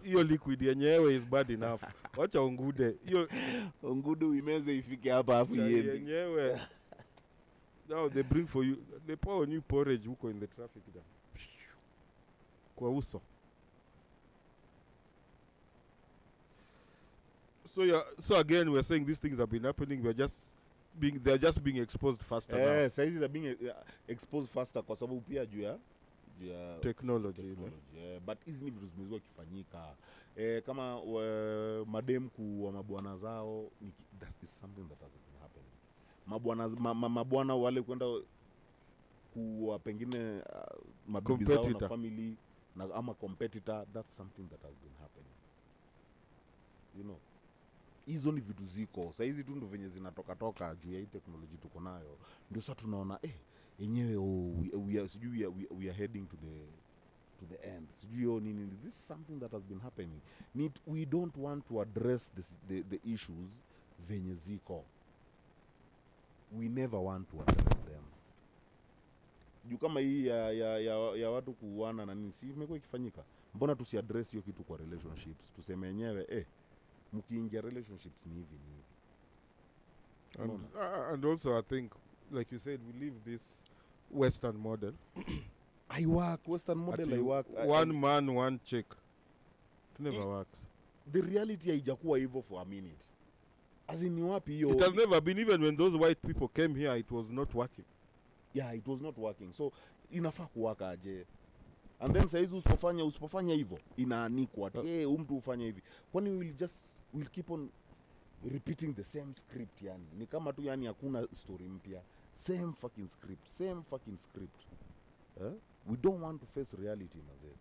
hiyo liquid yenyewe is bad enough. Wacha ungude. Hiyo ungude uimeze ifike hapa afu iende. Yenyewe. Now they bring for you, they pour on you porridge huko in the traffic da. Kwa uso. So again we're saying these things have been happening, they're just being exposed faster now. Saizi they're being exposed faster kwa sababu pia juu ya technology. But hizi ni vitu zimezua kifanyika kama madem kuwa mabwana zao, that is something that has been happening. Mabwana wale kwenda kuwa pengine mabibi zao na family na ama competitor, that's something that has been happening, you know. Hizo ni vitu ziko sasa, hizi tu ndo venye zinatoka juu ya hii technology tuko nayo, ndio sasa tunaona yenyewe we are heading to the end. Sijui nini, this is something that has been happening. We don't want to address the issues venye ziko. We never want to address them. Juu kama hii ya watu kuuana na nini, si imekuwa ikifanyika, mbona tusiaddress hiyo kitu kwa relationships? Tuseme yenyewe mkiingia relationships ni hivi. And also I think, like you said, we leave this Western model. Western model I work. One man, one chick. It never works. The reality haijakuwa hivyo for a minute. As in wapi hiyo? It has never been, even when those white people came here, it was not working. Yeah, it was not working. So inafaa kuwaka aje. And then saizi usipofanya hivyo inaanikwa mtu ufanye hivi. Kwani we'll keep on repeating the same script yani. Ni kama tu yani hakuna story mpya. Same fucking script. We don't want to face reality mazee.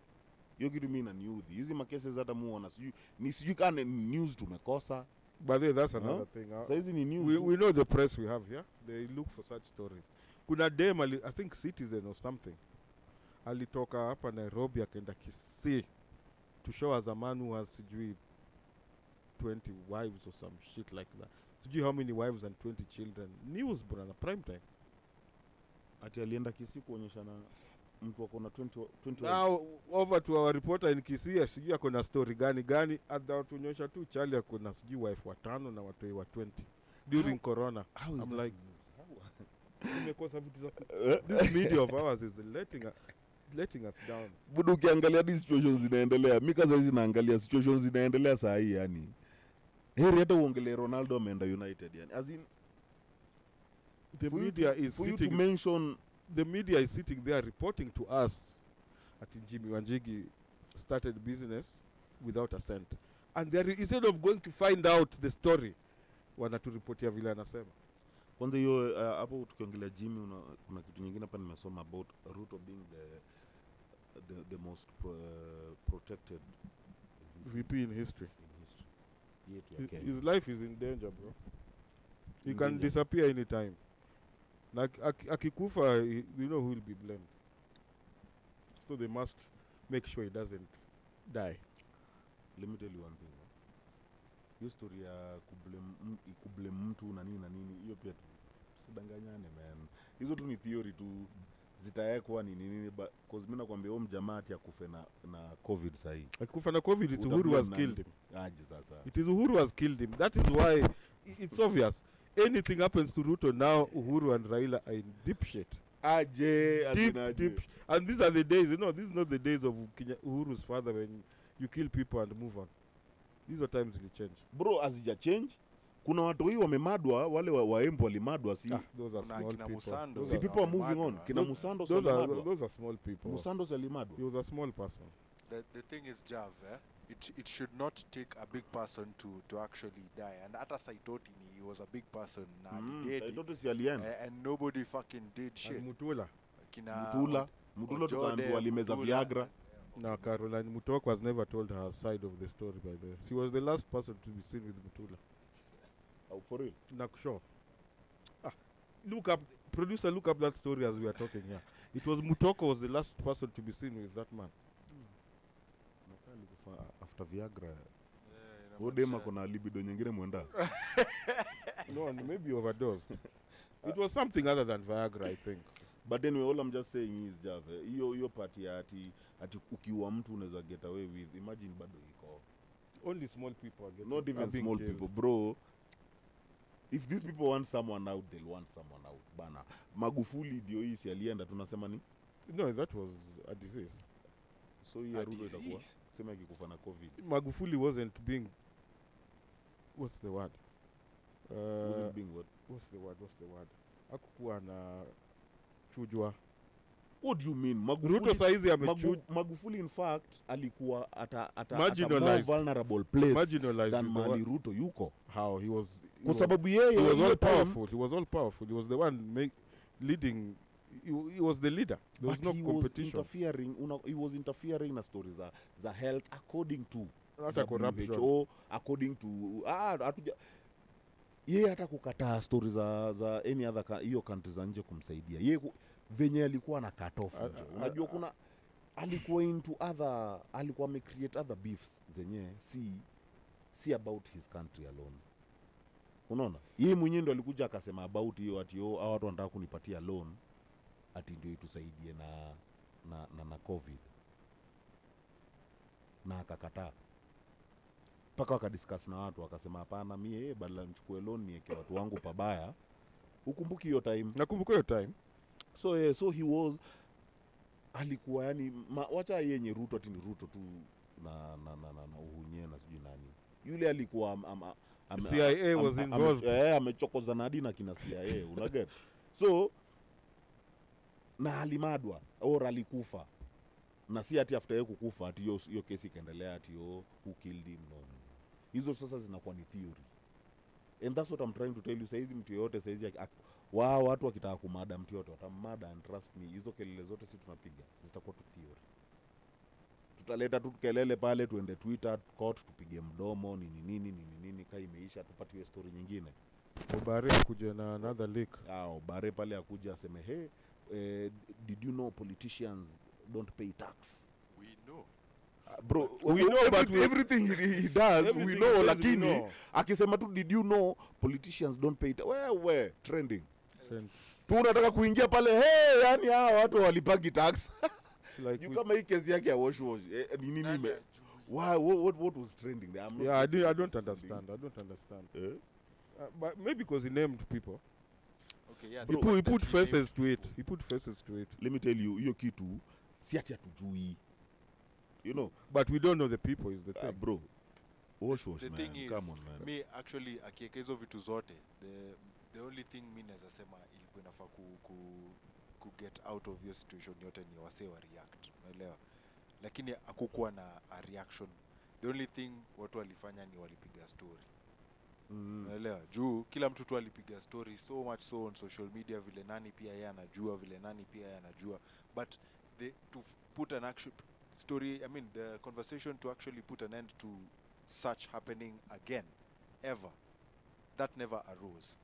Hiyo kitu mimi na news. Hizi makesi hata muona sijui kana news tumekosa. But that's another thing. Saizi ni news. We know the press we have here. They look for such stories. Kuna dem, I think Citizen or something, alitoka hapa Nairobi akaenda Kisii to show us a man who has sijui 20 wives or some shit like that. Sijui how many wives and 20 children. News brother, prime time. Ati alienda Kisii kuonyesha na mtu wako na 20 now over to our reporter in Kisii, sijui ako na story gani atatuonyesha tu Charlie ako na sijui wife 5 na watoi wa 20 during corona. I'm like this media of ours is letting us down. Budu ukiangalia these situations zinaendelea, mimi kaza hizi naangalia situations zinaendelea saa hii yani. Heri hata uongelee Ronaldo ameenda United yani. As in the media is sitting, to mention, the media is sitting there reporting to us at Jimmy Wanjigi started business without a cent, and instead of going to find out the story wanaturipotia vile anasema. Kwanza hiyo hapo tukiongelea Jimmy, kuna kitu nyingine hapa nimesoma about Ruto being the most protected VP in history. His life is in danger, bro. He can disappear anytime. Like akikufa, you know who will be blamed. So they must make sure he doesn't die. Let me tell you one thing. Hiyo story ya kublame mtu na nini hiyo pia tusidanganyane man. Hizo tu ni theory tu zitaekwa nini because mimi nakwambia huyo mjamaa ati akufe na COVID sahi. Akikufa na COVID, it's Uhuru has killed him. Aje sasa. It is Uhuru has killed him. That is why it's obvious. Anything happens to Ruto now, Uhuru and Raila are in deep shit. Deep. And these are the days, this is not the days of Uhuru's father when you kill people and move on. These are times will change. Bro, hazija change. Kuna watu hii wamemadwa, wale waembo walimadwa si. Those are small people. Si people are moving on. Kina Musando walimadwa. Those are small people. Musando walimadwa. He was a small person. The thing is, Jav, it should not take a big person to actually die. And hata Saitoti, he was a big person. Saitoti si alienda. And nobody fucking did shit. And Mutula. Mutula tukaandu walimeza Viagra. No, Caroline Mutoko has never told her side of the story, by the way. She was the last person to be seen with Mutula. Oh, for real? Sure. Look up that story as we are talking here. It was Mutoko was the last person to be seen with that man. After Viagra. Odema kuna libido nyingine mwenda. No, maybe overdosed. It was something other than Viagra, I think. But anyway, all I'm just saying is, Jave, hiyo party ati ati ukiua mtu unaweza get away with, imagine bado iko Only small people are getting, not are even being small killed. people, bro. If these people want someone out, they'll want someone out bana. Magufuli ndio hii si alienda, tunasema ni No, that was a disease. so hii A ya Ruto itakuwa disease. sema akikufa na covid Magufuli wasn't being, what's the word? wasn't being what? What's the word? Hakukuwa na chujwa. What do you mean? Ruto saizi amechujwa. Magufuli in fact alikuwa ata more Marginalized. vulnerable place Marginalized than is the mali word. Ruto yuko, How he was, kwa sababu yeye he was hiyo all time- powerful. He was all powerful. He was the one leading. He was the leader. There was but no he competition. he was interfering na stories za health according to Hata corruption. WHO, according to hatuja yeye hata kukataa stories za any other hiyo country za nje kumsaidia yeye venye alikuwa na cut off nje. Unajua kuna alikuwa into other, alikuwa amecreate other beefs zenye si about his country alone. Unaona, yeye mwenyewe ndo alikuja akasema about hiyo ati hao watu wanataka kunipatia loan ati ndio itusaidie na covid, na akakataa mpaka wakadiscuss na watu wakasema hapana, mie badala nichukue loan niweke watu wangu pabaya. Ukumbuki hiyo time? Nakumbuka hiyo time. So he was alikuwa yani wacha yenye Ruto ati ni Ruto tu na uhunye na sijui nani yule alikuwa CIA was involved. Amechokoza nadi na kina CIA unaget. So na alimadwa au alikufa, na si ati after yeye kukufa ati hiyo kesi ikaendelea ati who killed him. No, hizo sasa zinakuwa ni theory, and that's what I'm trying to tell you. Saizi mtu yote saizi watu wakitaka kumada mtu yote watamada, and trust me, hizo kelele zote si tunapiga zitakuwa tu theory. Tutaleta tu kelele pale, tuende Twitter court tupige mdomo nini kai imeisha, tupatiwe story nyingine. Obare kuja na another leak. Obare pale akuja aseme hey, did you know politicians don't pay tax? We know. Bro, We know, but everything he does everything we he know, says we lakini know. akisema tu did you know politicians don't pay tax, wewe trending Send- tu unataka kuingia pale hey, yani hawa watu walipagi tax. like You we- kama hii kesi yake ya wash nini Nani nime ajui? what was trending there? I'm not yeah, I getting don't what was understand. I don't understand. trending. But maybe because he named people. Okay, yeah. He the put, he fact put that he faces to it. He put faces to it. Let me tell you, hiyo kitu si ati hatujui, you know, But we don't know the people is the thing. bro. Wash the man, thing is, come on man. me actually akiweka hizo vitu zote, the only thing mi naweza sema ilikuwa inafaa ku get out of your situation yote ni wasee wa react, unaelewa, lakini hakukuwa na a reaction. The only thing watu walifanya ni walipiga story, unaelewa, juu kila mtu tu alipiga story, so much so on social media, vile nani pia yeye anajua, vile nani pia yeye anajua, but to put an action story, I mean the conversation to actually put an end to such happening again ever, that never arose.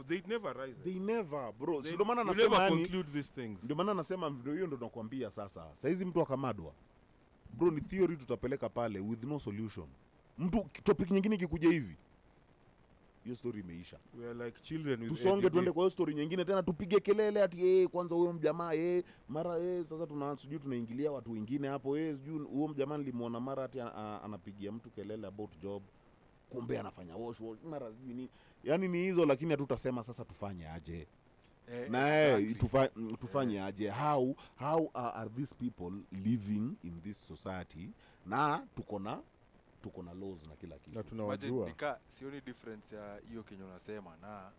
They never rise. They never, bro. They, Ndio maana you nasema never yani, conclude these things. ndio maana nasema ndio hiyo ndo nakwambia sasa. Saizi mtu akamadwa, bro, ni theory tutapeleka pale with no solution. Mtu topic nyingine ikikuja hivi, hiyo story imeisha. We are like children with Tusonge ADD. tuende kwa hiyo story nyingine tena, tupige kelele ati kwanza huyo mjamaa mara sasa sijui tunaingilia watu wengine hapo sijui huyo mjamaa nilimuona mara ati anapigia mtu kelele about job, kumbe anafanya wash mara sijui nini. Yani ni hizo, lakini hatutasema sasa tufanye aje. Exactly. Tufanye aje, how are these people living in this society, na tuko na laws na kila kitu. Na Imagine tunawajua. nika sioni difference ya hiyo kenye unasema na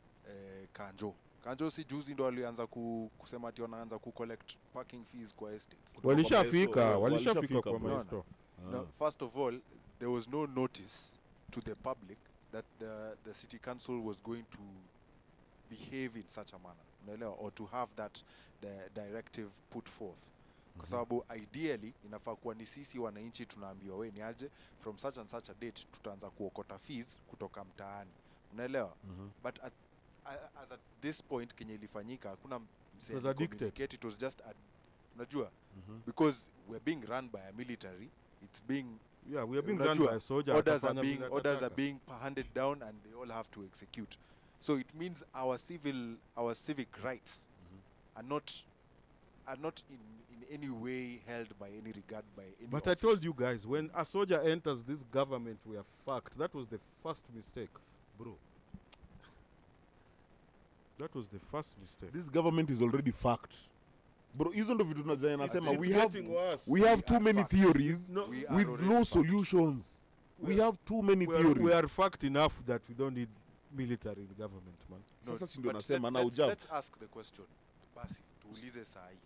Kanjo si juzi ndo alianza kusema ati wanaanza collect parking fees kwa estates. Walishafika Walishafika, kwa bro. maesto. Now, first of all, there was no notice to the public that the city council was going to behave in such a manner, unaelewa, or to have that the directive put forth. Kwa sababu ideally inafaa kuwa ni sisi wananchi tunaambiwa we ni aje from such and such a date tutaanza kuokota fees kutoka mtaani, unaelewa. But as at this point kenye ilifanyika hakuna msee was addicted. communicate, it was just unajua, because we're being run by a military, it's being Yeah, we are being unajua, run by a soldier. orders atafanya are vile orders are atataka. being handed down and they all have to execute. So it means our civic rights are not in any way held by any regard by any But office. I told you guys, when a soldier enters this government, we are fucked. That was the first mistake. Bro, That was the first mistake. this government is already fucked. Bro, hizo ndo vitu nasema It's we have getting worse. we have We too are many fucked. theories No, We are with already no fucked. solutions. We have too many we are, theories. we are fucked enough that we don't need military in government, man. Sasa si ndio but nasema na let's ujao ask the question. Basi tuulize sahi.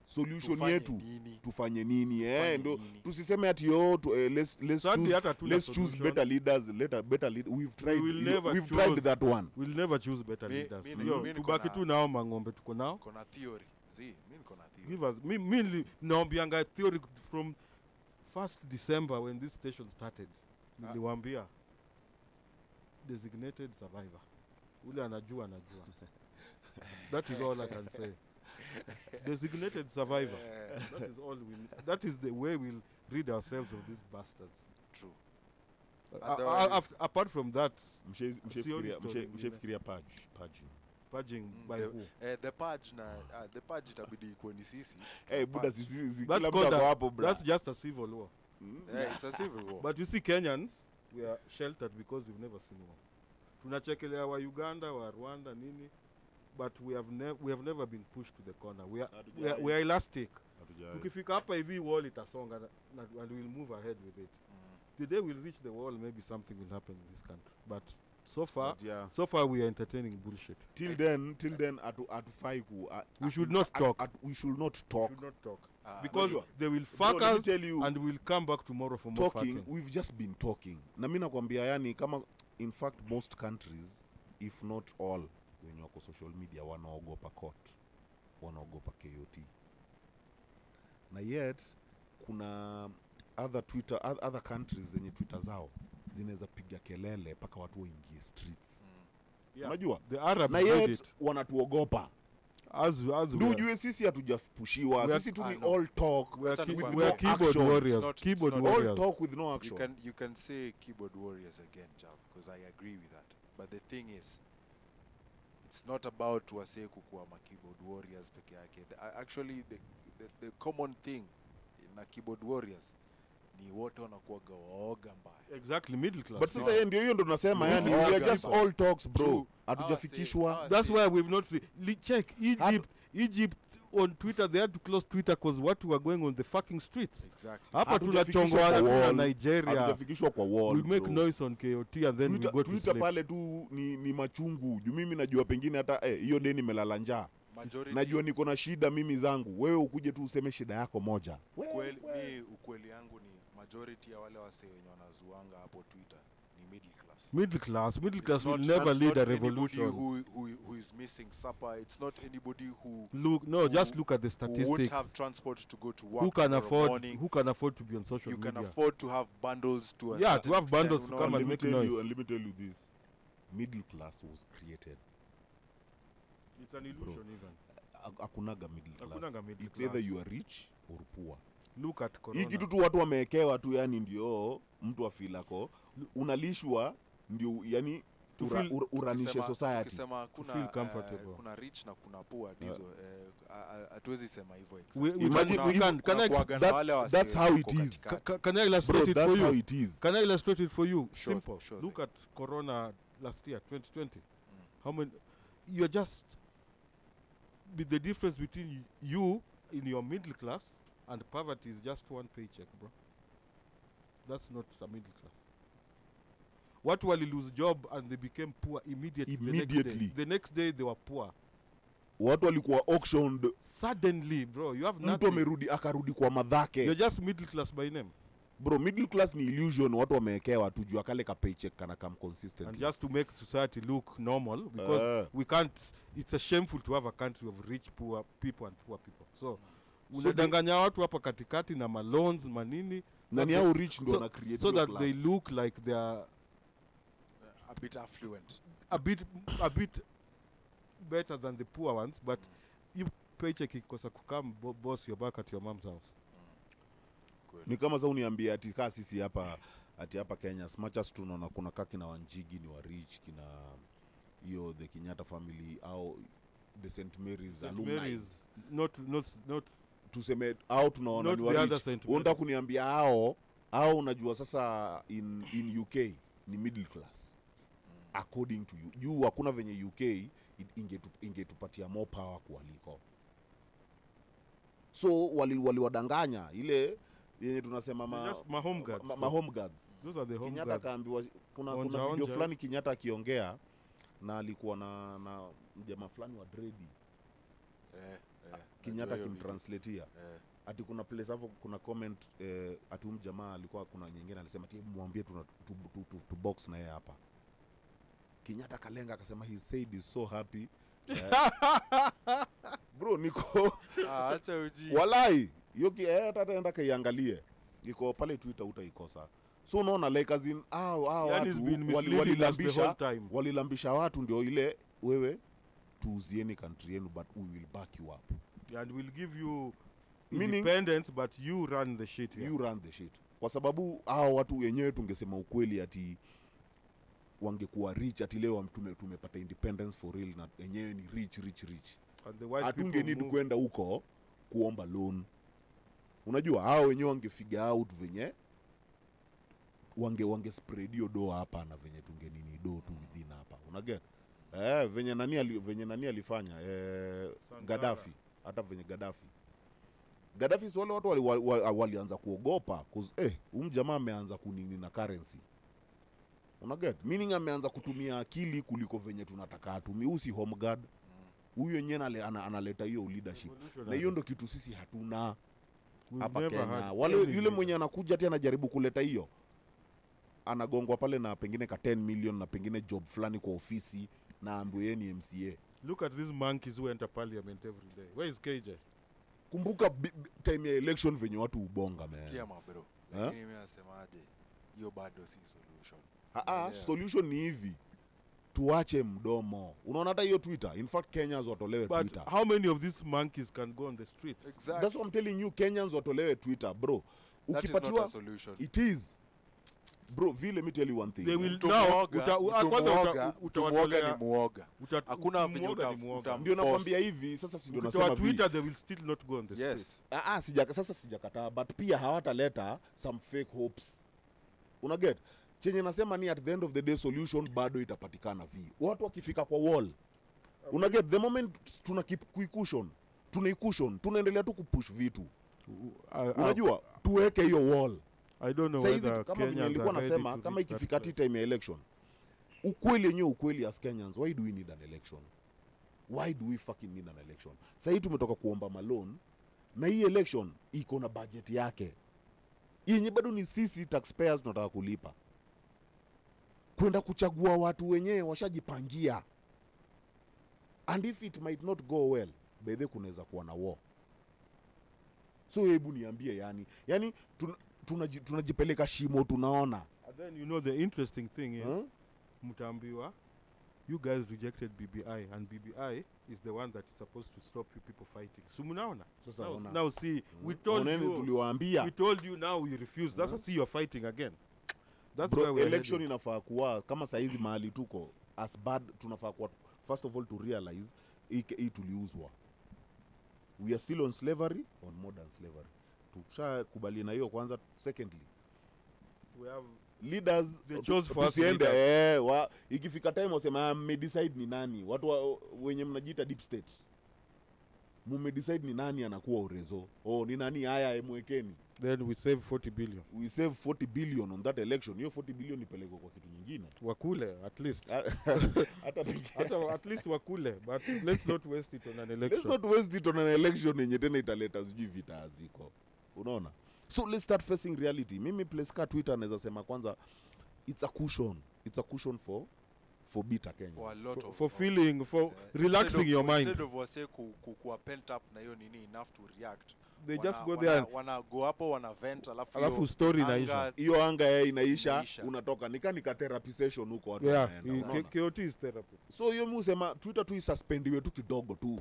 solution Tufanye yetu nini? tufanye nini Tufanye ndo nini? tusiseme ati let's Sadly, choose, hata hatuna let's choose solution. better leaders better lead. We've tried will never we've choose- tried that one. We'll never choose better Mi- leaders. mi- Yo, mi niko tubaki na- tu nao mang'ombe tuko nao. Kona theory. Mimi niko na theory. Give us naombianga theory from 1st December when this station started. Niliwaambia designated survivor. Ule anajua. That is all I can say. Designated survivor. That is all that is the way we'll rid ourselves of these bastards. True. Apart from that, Mshafikiria purging by the, who? the purge itabidi ikuwe ni sisi. buda Purge. sisi That's kila mtu called ako a, hapo bra. that's just a civil war. It's a civil war. But you see, Kenyans, we are sheltered because we've never seen war. Tunachekelea wa Uganda, wa Rwanda, nini, but we have never been pushed to the corner. We are elastic. Tukifika hapa hivi wall itasonga and we'll move ahead with it. The day we'll reach the wall, maybe something will happen in this country. But so far we are entertaining bullshit. Till then atufai ku We should not talk. we should not talk. We should not talk. Ah, Because unajua, they will bro, fuck let me us tell you, and we'll come back tomorrow for more talking, fucking. we've just been talking. Na mimi nakwambia yani kama in fact most countries if not all wenye wako social media wanaogopa court, wanaogopa KOT. Na yet kuna other countries zenye Twitter zao zinaweza piga kelele mpaka watu waingie streets. Yeah. Unajua? The Arabs Na did yet it. wanatuogopa. As we Ndio are- ujue sisi hatujapushiwa. We are- Sisi tu I ni know. all talk we are, With we no are keyboard action. warriors. It's not- Keyboard it's not- all warriors. talk with no action. You can say keyboard warriors again, Jav, because I agree with that. But the thing is, it's not about wase kukuwa ma keyboard warriors peke yake. Actually, the common thing na keyboard warriors ni wote wanakuwaga waoga mbaya. Exactly, middle class. But sasa yeye ndio hiyo ndo tunasema yani No, we are okay. just all talks bro. True. Hatujafikishwa. That's why we've not check Egypt on Twitter. They had to close Twitter because what were going on the fucking streets. Exactly. Hapa Hatujafikishwa tunachongwa kwa na wall. Nigeria. Hatujafikishwa kwa wall. We make bro. noise on KOT and then we go to Twitter sleep. pale tu ni machungu. Juu mimi najua pengine hata hiyo deni nimelala njaa. Majority, Najua niko na shida mimi zangu. Wewe ukuje tu useme shida yako moja. ukweli yangu ni majority ya wale wase wenye wanazuanga hapo Twitter ni middle class. Middle class It's will not- never that's lead not a anybody revolution. who is missing supper. It's not anybody who Just look at the who won't statistics. have transport to go to work Who can tomorrow morning. afford to be on social You media? can afford to have bundles to a Yeah, certain to have extent, bundles you to know. come and Let me make tell noise. you, and let me tell you this. Middle class was created. It's an illusion even. Hakunaga middle class. Hakunaga middle It's either class. you are rich or poor. Look at Hii Corona. kitu tu watu wamewekewa tu yani ndio mtu afilako unalishwa ndio yani To feel- uranishe society. Ukisema feel comfortable. kuna rich na kuna poor dizo hatuwezi sema hivyo Imagine we can I that's how it is. can I illustrate Bro, it for that's you? how it is. Can I illustrate it for you? Sure, Simple. sure Look thing. at Corona last year, 2020. How many? You're just with the difference between you in your middle class and poverty is just one paycheck, bro. That's not a middle class. What will lose job and they became poor immediately. Immediately. The next day they were poor. Watu walikuwa auctioned, Suddenly, bro, you have mtu nothing. amerudi akarudi kwa madhake. You're just middle class by name. Bro, middle class ni illusion watu wamewekewa tu juu kale ka paycheck kana come And consistently. just to make society look normal, because we can't. It's a shameful to have a country of rich poor people and poor people. So unadanganya watu hapa katikati na maloans manini, na ni hao rich ndo wana create so hiyo that they class. look like they are a bit affluent. a bit better than the poor ones, but you paycheck ikosa kukam boss you're back at your mom's house. Ni kama sasa uniambia ati kaa sisi hapa ati hapa Kenya as much as tunaona kuna kaki na Wanjigi ni wa rich kina hiyo the Kenyatta family au the St Mary's St. alumni. Mary's not tuseme au tunaona Not ni the other rich. St. Unataka Mary's. kuniambia hao unajua sasa in UK ni middle class according to you. Juu hakuna venye UK ingetupatia more power kualiko. So waliwadanganya ile yenye tunasema Just my home guards. ma home guards. Those are the home Kenyatta guards. kaambiwa kuna Onja. video fulani Kenyatta akiongea na alikuwa na jamaa fulani wa dreadi. Kenyatta kimtranslatea. Ati kuna place hapo kuna comment ati jamaa alikuwa kuna nyingine alisema ati muambie tu box na yeye hapa. Kenyatta kalenga akasema he said he's so happy. Bro niko acha uji. Walai hiyo hata enda kaiangalie. Iko pale Twitter utaikosa. So unaona like as in walilambisha watu ndio ile wewe tuuzieni country yenu but we will back you up. And we'll give you Meaning, independence but you run the shit here. You run the shit. Kwa sababu watu wenyewe tungesema ukweli ati wangekuwa rich ati leo tumepata independence for real na wenyewe ni rich. And the white Atunge people need move. kwenda huko kuomba loan. Unajua wenyewe wangefigure out venye wange spread hiyo do hapa na venye tungenini do tu within hapa. Unaget? Venye nani alifanya Gaddafi, hata venye Gaddafi wale watu walianza kuogopa cause jamaa ameanza kunini na currency. Unaget? Meaning ameanza kutumia akili kuliko venye tunataka atumie. Usi home guard. Huyo yenyewe analeta hiyo leadership. Na hiyo ndo kitu sisi hatuna hapa Kenya. Wale yule mwenye anakuja ati anajaribu kuleta hiyo. Anagongwa pale na pengine ka 10 million na pengine job fulani kwa ofisi na ambuye ni MCA. Look at these monkeys who enter parliament every day. Where is KJ? Kumbuka time ya election venye watu ubonga man. Sikia bro. Lakini mimi nasemaje? Hiyo bado si solution. Solution ni hivi. Tuache mdomo. Unaona hata hiyo Twitter. In fact Kenyans watolewe Twitter. But how many of these monkeys can go on the streets? Exactly. That's what I'm telling you. Kenyans watolewe Twitter, bro. Ukipatiwa, that is not a solution. It is. Bro, let me tell you one thing. They will utawatolea ni muoga. Hakuna venye ndio nakwambia hivi sasa si ndio nasema Twitter they will still not go on the street. Sasa sijakataa but pia hawataleta some fake hopes. Unaget? Chenye nasema ni at the end of the day solution bado itapatikana watu wakifika kwa wall. Unaget? The moment tuna keep tunaendelea tu kupush vitu. Unajua tuweke hiyo wall. I don't know whether kama nilikuwa nasema kama ikifika time ya election. Ukweli as Kenyans, why do we need an election? Why do we fucking need an election? Sasa tumetoka kuomba malone na hii election iko na budget yake. Yenye bado ni sisi taxpayers tunataka kulipa. Kwenda kuchagua watu wenyewe washajipangia. And if it might not go well, bedhe kunaweza kuwa na war. So hebu niambie yani tunajipeleka shimo tunaona. And then you know the interesting thing is mtaambiwa you guys rejected BBI and BBI is the one that is supposed to stop you people fighting. So mnaona? Now see we told you tuliwaambia. We told you now we refuse. That's see you're fighting again. That's Bro, why we election inafaa kuwa kama saizi mahali tuko as bad tunafaa kuwa first of all to realize hii tuliuzwa. We are still on slavery, on modern slavery. Tushakubali na hiyo kwanza. Secondly, we have leaders they chose for us ikifika time wasema decide ni nani watu wenye mnajiita deep state decide ni nani anakuwa urezo ni nani haya emwekeni. Then we save 40 billion. We save 40 billion on that election. Hiyo 40 billion ipelekwe kwa kitu nyingine. Wakule at least. hata at least wakule, but let's not waste it on an election. Let's not waste it on an election yenye tena italeta sijui vita haziko. Unaona? So let's start facing reality. Mimi place ka Twitter naweza sema kwanza it's a cushion for bitter Kenya. For feeling relaxing your mind. Instead of wase kuwa pent up na hiyo nini enough to react. They just go there wana go hapo wana vent alafu story inaisha. Hiyo anga inaisha unatoka nika therapy session huko watu wanaenda. KOT is therapy. So hiyo mimi usema Twitter tu isuspendiwe tu kidogo tu.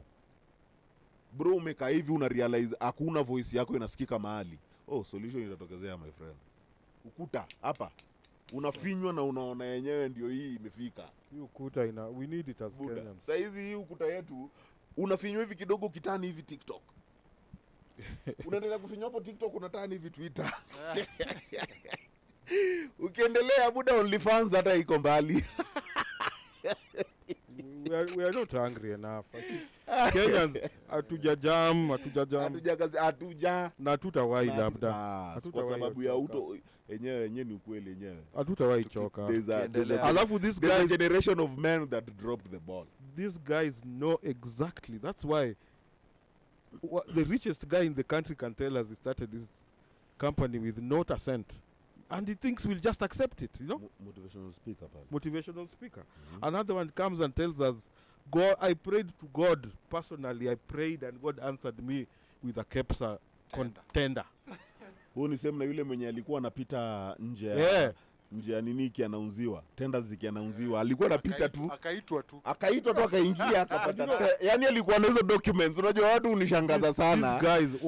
Bro umeka hivi una realize hakuna voice yako inasikika mahali. Solution itatokezea my friend. Ukuta hapa unafinywa na unaona yenyewe ndio hii imefika. Hii ukuta we need it as Kenyans. Sasa hizi hii ukuta yetu unafinywa hivi kidogo kitani hivi TikTok. unaendelea kufinya hapo TikTok, unataka hivi Twitter. Ukiendelea buda OnlyFans hata iko mbali. We are not hungry enough. Kenyans hatujajam na tutawai labda. Kwa sababu ya uto yenyewe ni ukweli yenyewe. Hatutawai choka. Alafu this guy generation of men that dropped the ball. These guys know exactly. That's why the richest guy in the country can tell us he started this company with not a cent. And he thinks we'll just accept it, you know? Motivational speaker. Motivational speaker. Another one comes and tells us, God, I prayed to God personally. I prayed and God answered me with a KEPSA contender. Huo ni sema yule mwenye alikuwa anapita nje nje ya nini kianaunziwa, tenders zikianaunziwa, alikuwa anapita tu, akaitwa tu akaingia akapata. Yani alikuwa na hizo documents. Unajua watu unishangaza sana. These guys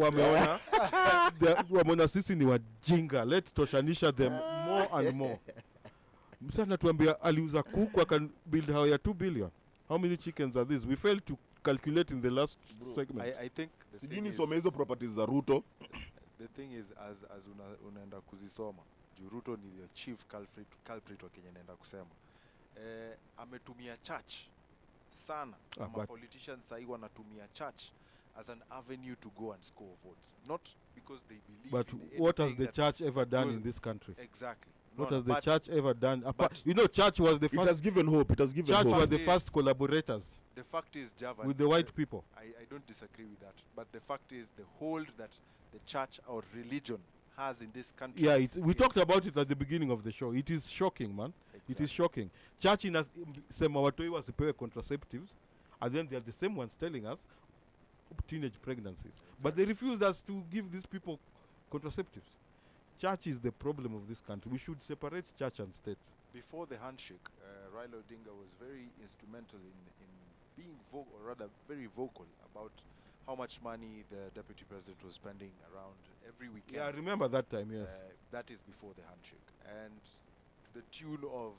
wameona sisi ni wajinga. Let's toshanisha them more and more. Msana tuambia aliuza kuku akan build how ya 2 billion. How many chickens are these? We failed to calculate in the last segment. I think sijini some hizo properties za Ruto. The thing is as unaenda kuzisoma, Ruto ni the chief culprit wa Kenya, naenda kusema ametumia church sana. Politicians sahi wanatumia church as an avenue to go and score votes, not because they believe but in what has the church ever done in this country? Exactly. What has the church ever done? You know, church was the first. It has given hope. Church was the first collaborators. The fact is, Java, with the white people. I don't disagree with that. But the fact is, the hold that the church or religion has in this country. Yeah, we talked about it at the beginning of the show. It is shocking, man. Exactly. It is shocking. Church in sema watoi wasipewe contraceptives, and then they are the same ones telling us teenage pregnancies. Exactly. But they refuse us to give these people contraceptives. Church is the problem of this country. We should separate church and state. Before the handshake, Raila Odinga was very instrumental in being very vocal about how much money the deputy president was spending around every weekend. Yeah, I remember that time, yes. That is before the handshake. And to the tune of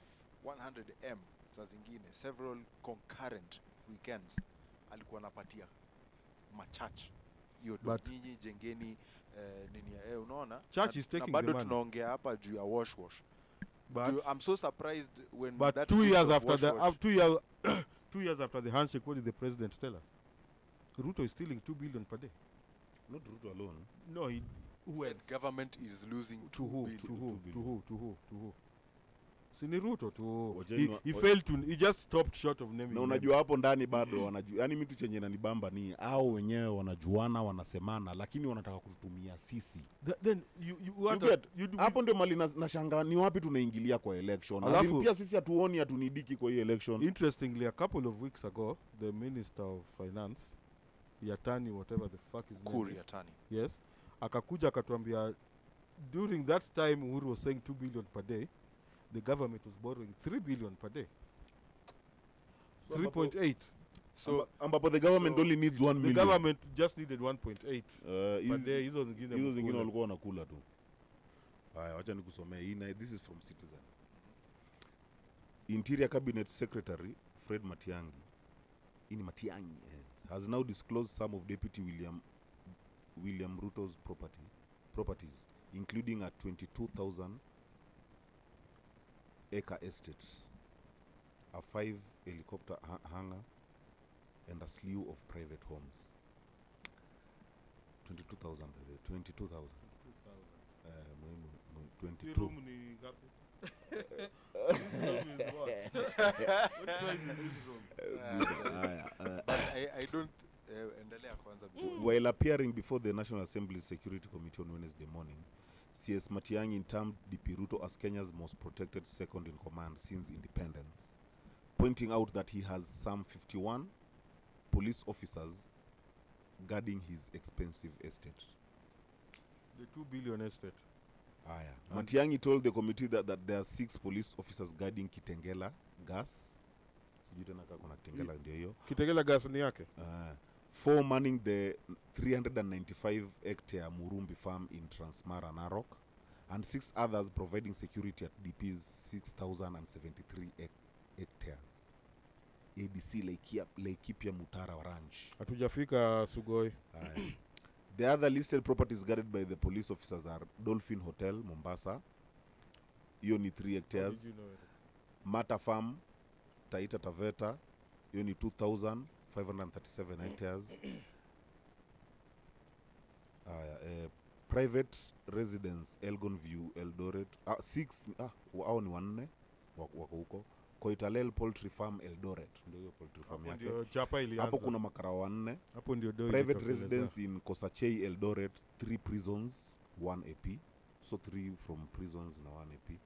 100M, saa zingine, several concurrent weekends, alikuwa napatia machurch. Hiyo nyinyi jengeni nini unaona? Church is taking the money. Bado tunaongea hapa juu ya wash. But I'm so surprised when but that 2 years after the 2 years after the handshake, what did the president tell us? Ruto is stealing 2 billion per day. Not Ruto alone. No, who said government is losing to who? Sini Ruto to he failed to, he just stopped short of naming. Na unajua hapo ndani bado wanajua, yani mtu chenye nanibamba ni hao wenyewe wanajuana, wanasemana, lakini wanataka kututumia sisi. Then hapo ndio mali nashangaa ni wapi tunaingilia kwa election. Alafu pia sisi hatuoni hatunidiki kwa hii election. Interestingly, a couple of weeks ago, the Minister of Finance, Yatani, whatever the fuck his name is. Yatani. Yes. Akakuja akatuambia during that time Uhuru was saying 2 billion per day. The government was borrowing 3 billion per day. 3.8. So ambapo the government only needs 1 million. The government just needed 1.8 per day. Hizo zingine walikuwa wanakula tu. Haya, acha nikusomee hii. This is from Citizen. Interior Cabinet Secretary Fred Matiang'i, has now disclosed some of Deputy William Ruto's properties, including a 22,000 acre estate, a 5 helicopter hangar, and a slew of private homes. 22,000. 22,000. 22. I don't endelea kwanza. While appearing before the National Assembly Security Committee on Wednesday morning, CS Matiang'i termed DP Ruto as Kenya's most protected second in command since independence, pointing out that he has some 51 police officers guarding his expensive estate. The 2 billion estate. Matiang'i told the committee that there are 6 police officers guarding Kitengela Gas. Kitengela Gas ni yake. 4 manning the 395 hectare Murumbi farm in Transmara, Narok, and 6 others providing security at DP's 6,073 hectares. ABC Laikipia Mutara Ranch. Hatujafika Sugoi. The other listed properties guarded by the police officers are Dolphin Hotel, Mombasa. Hiyo ni 3 How hectares. did you know it? Mata Farm, Taita Taveta. Hiyo ni 2,537 hectares. Private residence, Elgon View, Eldoret. 6, hao ni 4 wako huko. Koitalel Poultry Farm, Eldoret. Ndio hiyo poultry farm Hapo yake. ndio chapa ilianza. Hapo kuna makara 4. Hapo ndio doi Private ilitokelezea. residence in Kosachei, Eldoret, 3 prisons, 1 AP. So 3 from prisons na 1 AP.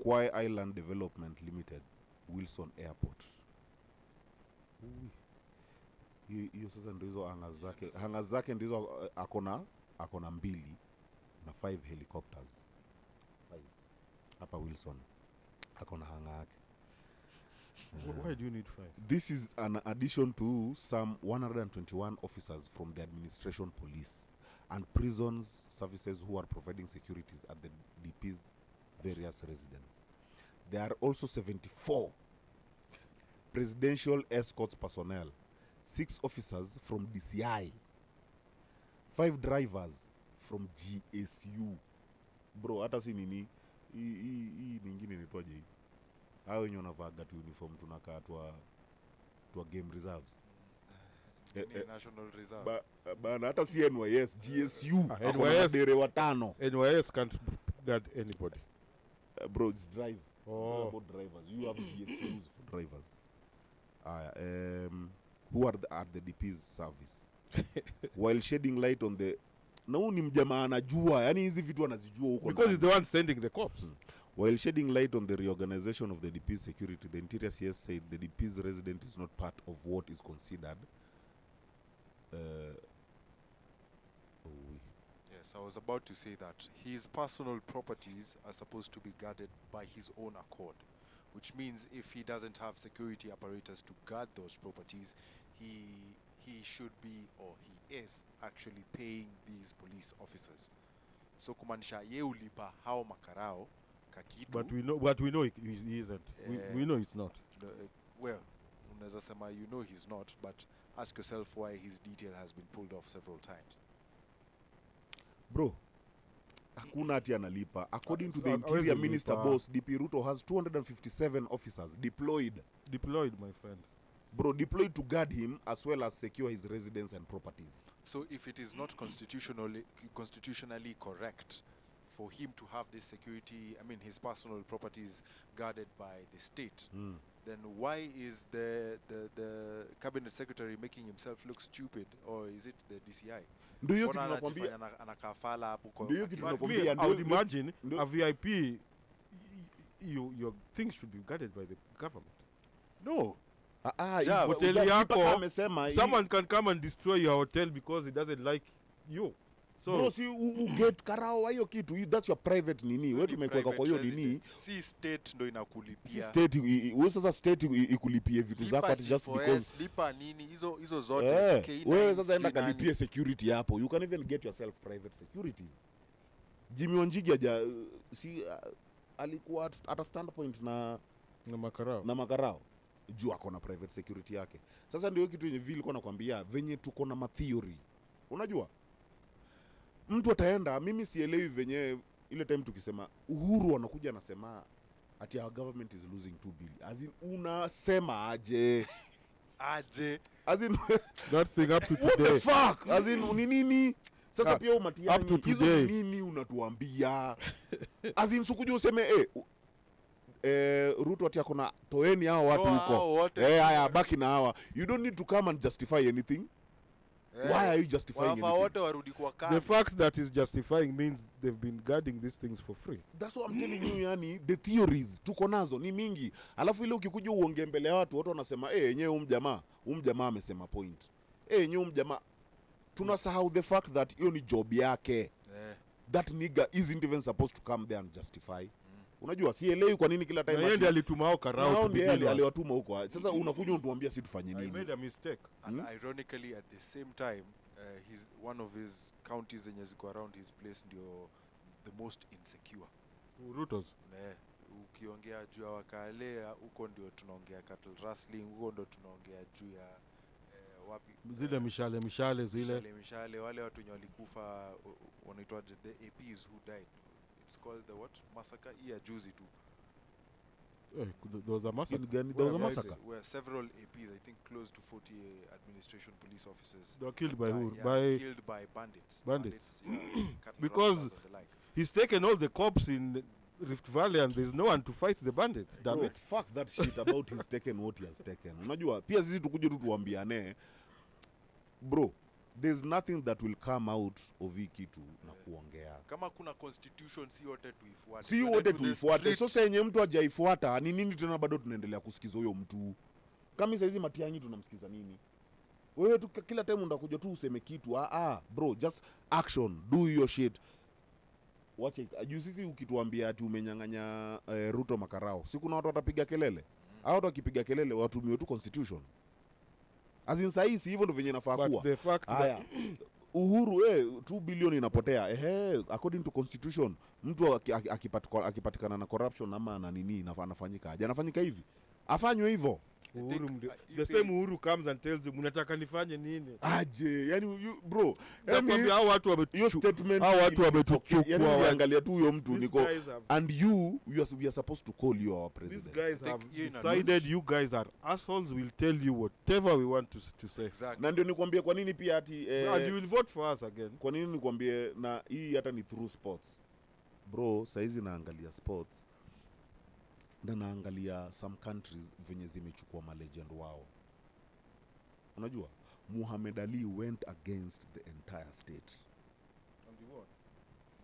Kwai Island Development Limited, Wilson Airport. Hiyo sasa ndio hizo hanga zake ndizo akona 2 na 5 helicopters. 5 hapa Wilson akona hanga yake. Why do you need 5? This is an addition to some 121 officers from the administration police and prisons services who are providing securities at the DP's various residences. There are also 74 presidential escorts personnel, 6 officers from DCI, 5 drivers from GSU. Bro, hata si nini hii nyingine inaitwaje hii? Hao wenye wanavaga tu uniform tunakaa twa game reserves. National Reserve. Bana hata si NYS, GSU. NYS Dere watano. NYS can't guard anybody. Bro, it's drive. Oh. About drivers. You have GSUs for drivers. Who are at the DP's service. While shedding light on the ni mjamaa anajua, yani hizi vitu anazijua huko. Because he's the one sending the cops. While shedding light on the reorganization of the DP's security, the Interior CS said the DP's resident is not part of what is considered Yes, I was about to say that his personal properties are supposed to be guarded by his own accord, which means if he doesn't have security apparatus to guard those properties, he should be, or he is actually paying these police officers. So kumanisha ye ulipa hao makarao kakitu. But we know he isn't. We know it's not. Well, unaweza sema you know he's not, but ask yourself why his detail has been pulled off several times. Bro, hakuna ati analipa. According to the Hawezi Interior lipa. Minister boss, DP Ruto has 257 officers deployed. Deployed, my friend. Bro, deployed to guard him as well as secure his residence and properties. So if it is not constitutionally correct for him to have this security, I mean his personal properties guarded by the state, then why is the cabinet secretary making himself look stupid, or is it the DCI? Ndio hiyo Mbona kitu nakwambia. anakaa fala hapo kwa Ndio hiyo kitu But nakwambia. I would imagine a VIP, your things should be guarded by the government. No. Ja, hoteli yako, amesema someone can come and destroy your hotel because he doesn't like you. So bro, si get karao hiyo kitu. That's your private nini. Wewe tumekuweka kwa hiyo nini. Si state ndo inakulipia. Si state, wewe sasa state ikulipie vitu zako at just because lipa nini hizo zote. Wewe sasa enda kalipie security hapo. You can even get yourself private securities. Jimmy Wanjigi alikuwa at a standpoint na makarao. Juu ako na private security yake. Sasa ndio kitu yenye vile nilikuwa nakwambia venye tuko na theory. Unajua? Mtu ataenda, mimi sielewi venye ile time tukisema Uhuru anakuja anasema ati our government is losing 2 billion. As in unasema aje? As in that thing up to today. What the fuck? As in nini? Sasa pia umatiani hizo nini unatuambia? As in sikuja useme Ruto ati akona toeni hao watu huko. Haya baki na hawa. You don't need to come and justify anything. Why are you justifying anything? The fact that he's justifying means they've been guarding these things for free. That's what I'm telling you, yani the theories tuko nazo ni mingi. Alafu ile ukikuja uongee mbele ya watu wanasema yenyewe umjamaa amesema point. Yenyewe umjamaa tunasahau the fact that hiyo ni job yake. That nigga isn't even supposed to come there and justify. Unajua sielewi kwa nini kila time yeye ndiye alituma hao karao tupigile aliwatuma huko. Sasa unakuja unatuambia si tufanye nini? I made a mistake. And ironically at the same time he's one of his counties zenye ziko around his place ndio the most insecure. Rutos. Ukiongea juu ya Wakale huko ndio tunaongea cattle rustling, huko ndio tunaongea juu ya wapi zile mishale zile mishale wale watu wenye walikufa wanaitwa the APs who died. It's called the what massacre ya juzi tu. There was a massacre. There was a massacre Where several APs, I think close to 40 administration police officers, They were killed by who? Killed by bandits. Yeah, cattle because rustlers and the like. he's taken all the cops in Rift Valley and there's no one to fight the bandits. Damn Bro, it. fuck that shit about he's taken what he has taken. Unajua pia sisi tukuje tu tuambiane, bro, there's nothing that will come out of hii kitu na kuongea. Kama kuna constitution si wote tuifuate. Si wote tuifuate. So sasa yenye mtu hajaifuata ni nini tena bado tunaendelea kusikiza huyo mtu? Kama hizi Matiang'i tunamsikiza nini? Wewe tu kila time unakuja tu useme kitu. Bro, just action, do your shit. Wache juu sisi ukituambia ati umenyang'anya Ruto makarao, si kuna watu watapiga kelele? Hao watu wakipiga kelele watumie tu constitution. As in saisi hivyo ndio venye inafaa kuwa. But the fact that Uhuru 2 billion inapotea. According to constitution mtu akipatikana na corruption ama na nini anafanyika aje? Anafanyika hivi. Afanywe hivyo. The same Uhuru comes and tells you mnataka nifanye nini? Aje, yani bro, Nakwambia hao watu statement wametuchukua. Yani angalia tu huyo mtu niko and we are supposed to call you our president. These guys have decided you guys are assholes, we'll tell you whatever we want to say. Exactly. Na ndio nikwambie kwa nini pia ati and you will vote for us again. Kwa nini nikwambie na hii hata ni through sports. Bro, saizi naangalia sports. Na naangalia some countries venye zimechukua legend wao. Unajua Muhammad Ali went against the entire state. And he won.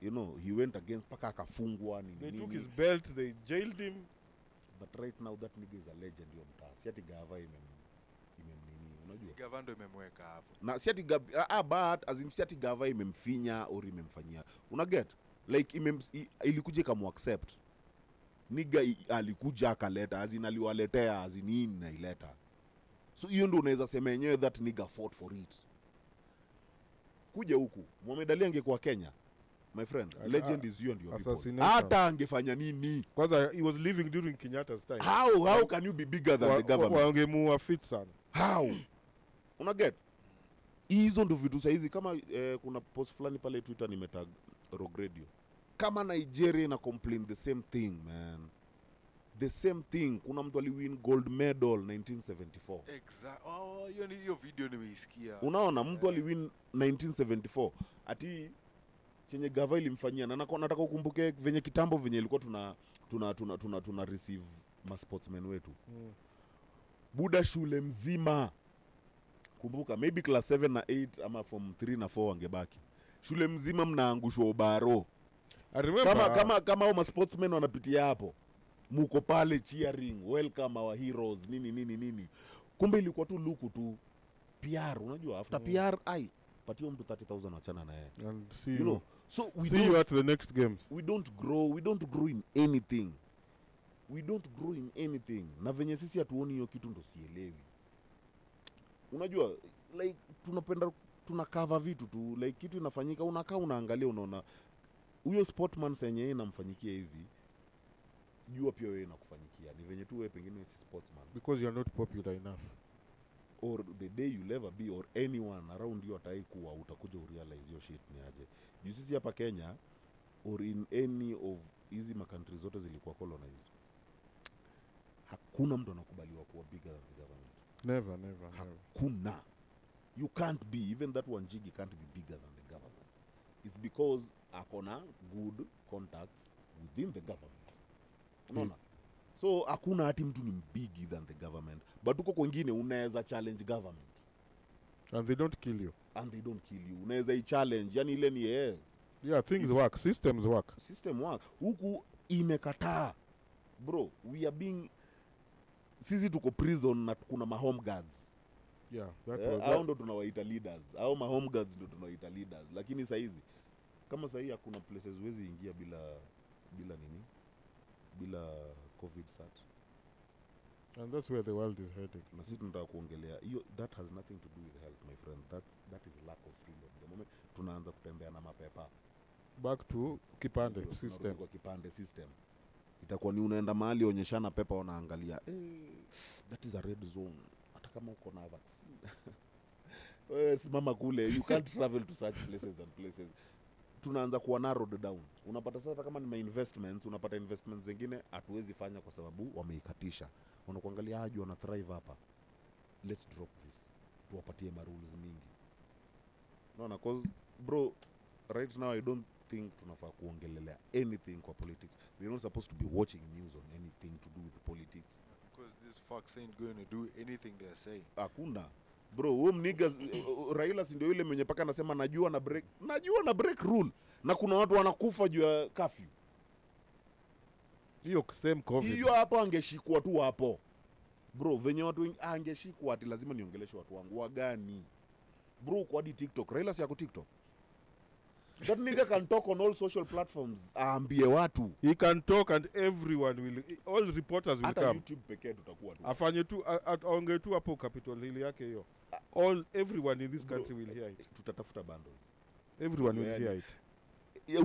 You know, he went against paka akafungwa nini. They took his belt, they jailed him. But right now that nigga is a legend yo mtaa. Si ati gava nini, unajua? Si gava ndo imemweka hapo. Na si ati but as in si ati gava imemfinya or imemfanyia. Una get? Like ilikuja kama accept. Niga alikuja akaleta azin aliwaletea azinini na ileta. So hiyo ndio unaweza sema yenyewe that nigga fought for it. Kuja huku Muhammad Ali angekuwa Kenya, my friend, legend is you and your people. Hata angefanya nini? Kwanza he was living during Kenyatta's time. How can you be bigger than the government? Wangemua fit sana. How? Una get? Hizo ndio vitu saizi kama kuna post fulani pale Twitter nimetag Rogue Radio. Kama Nigeria na complain the same thing, man. The same thing. Kuna mtu aliwin gold medal 1974. Exactly. Hiyo video nimeisikia. Unaona mtu aliwin 1974. Ati chenye gava ilimfanyia na nataka ukumbuke venye kitambo venye ilikuwa tuna receive ma sportsmen wetu. Buda shule mzima. Kumbuka maybe class 7 na 8 ama form 3 na 4 wangebaki. Shule mzima mnaangushwa ubaro. Kama hao sportsmen wanapitia hapo, muko pale cheering, welcome our heroes, nini. Kumbe ilikuwa tu luku tu. PR, unajua, after PR, patio mtu 30,000 wachana na yeye. And see you know, so see you at the next games. We don't grow in anything. Na venye sisi hatuoni hiyo kitu ndo sielewi. Unajua, like tunakava vitu tu, like kitu inafanyika unakaa unaangalia unaona huyo sportman senye inamfanyikia hivi, jua pia wewe inakufanyikia. Ni venye tu wewe pengine si sportsman because you are not popular enough, or the day you ever be, or anyone around you ataikuwa utakuja urealize your shit ni aje. You see hapa Kenya or in any of hizi countries zote zilikuwa colonized, hakuna mtu anakubaliwa kuwa bigger than the government. Never. Hakuna. You can't be, even that one jiggy can't be bigger than the government. It's because akona good contacts within the government. Unaona? So hakuna hati mtu ni bigger than the government, but uko kwingine unaweza challenge government and they don't kill you. Unaweza i-challenge, yani ile ni yeah, things work, system work. Huku imekataa. Bro, we are being, sisi tuko prison na kuna ma home guards. Yeah, hao ndo tunawaita leaders. Hao ma home guards ndo tunawaita leaders. Lakini saizi kama sahii hakuna places huwezi ingia bila COVID cert. And that's where the world is heading. Na sisi tunataka kuongelea hiyo, that has nothing to do with health, my friend. That is lack of freedom. The moment tunaanza kutembea na mapepa, back to kipande system. Kwa kipande system itakuwa ni unaenda mahali onyeshana pepa, wanaangalia that is a red zone hata kama uko na vaccine. simama kule, you can't travel to such places and places. Tunaanza kuwa narrowed down. Unapata sasa kama ni investments, unapata investments zingine hatuwezi fanya kwa sababu wameikatisha. Wanakuangalia aje wana thrive hapa. Let's drop this. Tuwapatie rules mingi. Unaona, cause bro, right now I don't think tunafaa kuongelelea anything kwa politics. We're not supposed to be watching news on anything to do with politics. Because these fucks ain't going to do anything they're saying. Hakuna. Bro, huyo mniga Raila si ndio yule mwenye paka anasema najua na break rule. Na kuna watu wanakufa juu ya curfew. Hiyo same COVID. Hiyo hapo angeshikwa tu hapo. Bro, venye watu angeshikwa ati lazima niongeleshe watu wangu wagani. Bro, kwa di TikTok. Raila si yako TikTok. That nigga can talk on all social platforms. Aambie watu. He can talk and everyone will, all reporters will Hata come. YouTube pekee tutakuwa tu. Afanye tu aonge tu hapo Capitol Hill yake hiyo. Everyone in this country will hear it. Tutatafuta bundles. Everyone will hear it.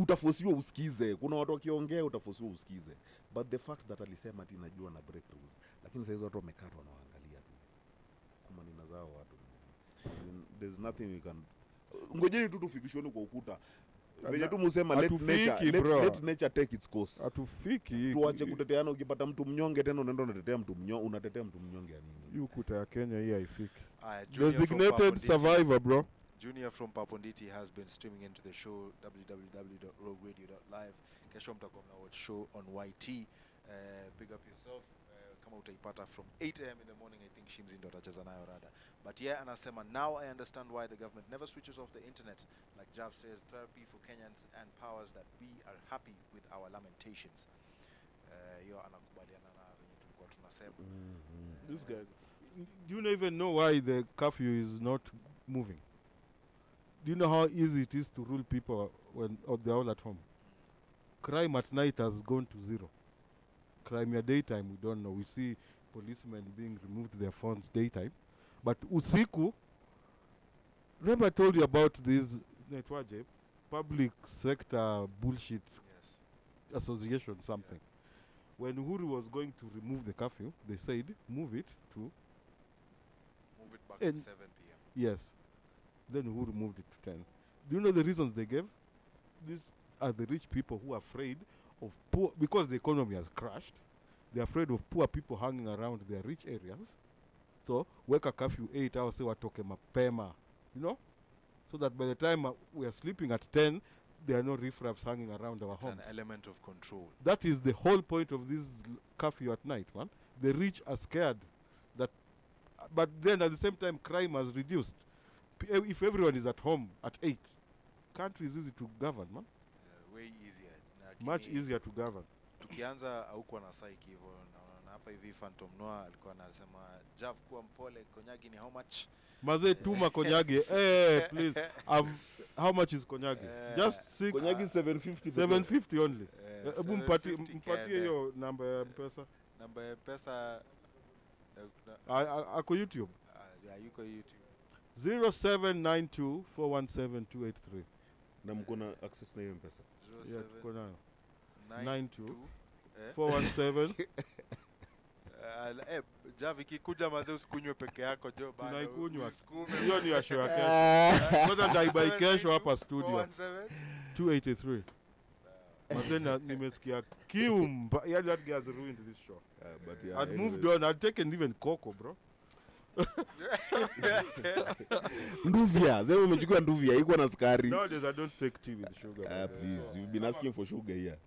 Utafosiwa usikize. Kuna watu wakiongea utafosiwa usikize. But the fact that alisema ati najua na break rules. Lakini sasa hizo watu wamekatwa wanaangalia tu. Kama nina zao watu. There's nothing we can. Ngojeni tu tufikishoni kwa ukuta. Venye tu musema let nature take its course. Atufiki. Tuache kuteteana, ukipata mtu mnyonge tena unaenda unatetea mtu mnyonge, unatetea mtu mnyonge ya nini? Hiyo kuta ya Kenya hii haifiki. Designated survivor, bro. Junior from Paponditi has been streaming into the show www.rogueradio.live. Kesho mtakuwa mna watch show on YT. Big up yourself. Kama utaipata from 8 a.m. in the morning, I think Shimzi ndo atacheza nayo rada. But yeah, anasema now I understand why the government never switches off the internet. Like Jav says, therapy for Kenyans and powers that be are happy with our lamentations. Yo anakubaliana na venye tulikuwa tunasema. These guys. Do you even know why the curfew is not moving? Do you know how easy it is to rule people when they're all at home? Crime at night has gone to zero. Crime at daytime, we don't know. We see policemen being removed their phones daytime. But usiku, remember I told you about this public sector bullshit association something. When Uhuru was going to remove the curfew, they said move it back to 7 p.m. Yes. Then Uhuru moved it to 10. Do you know the reasons they gave? These are the rich people who are afraid of poor, because the economy has crashed. They're afraid of poor people hanging around their rich areas. So, wake a curfew 8 hours, say watoke mapema, you know? So that by the time we are sleeping at 10, there are no riffraffs hanging around our homes. It's an element of control. That is the whole point of this curfew at night, man. The rich are scared. But then at the same time, crime has reduced. If everyone is at home at 8, country is easy to govern, man. Way easier. Much easier to govern. Tukianza haukuwa na psyche hivyo na hapa hivi Phantom Noah alikuwa anasema Jav kuwa mpole, konyagi ni how much? Maze tuma konyagi. Please. How much is konyagi? Just 6. Konyagi 750. 750 only. Ebu mpatie hiyo namba ya pesa. Namba ya pesa ako YouTube. Yeah, yuko YouTube. 0792417283. Na mko na access na hiyo pesa? Yeah, tuko nayo. 92417417. Javi kikuja maze usikunywe peke yako jo bana. Tunaikunywa. Hiyo ni ya show ya kesho. Kwanza ndaibai kesho hapa studio. 283. Mazena nimesikia kiumba. Yeah, that guy has ruined this show. But yeah, I'd moved on. I'd taken even Coco, bro. Nduvia. Sema umechukua nduvia. Iko na sukari. Nowadays I don't take tea with sugar. Please. You've been asking for sugar here.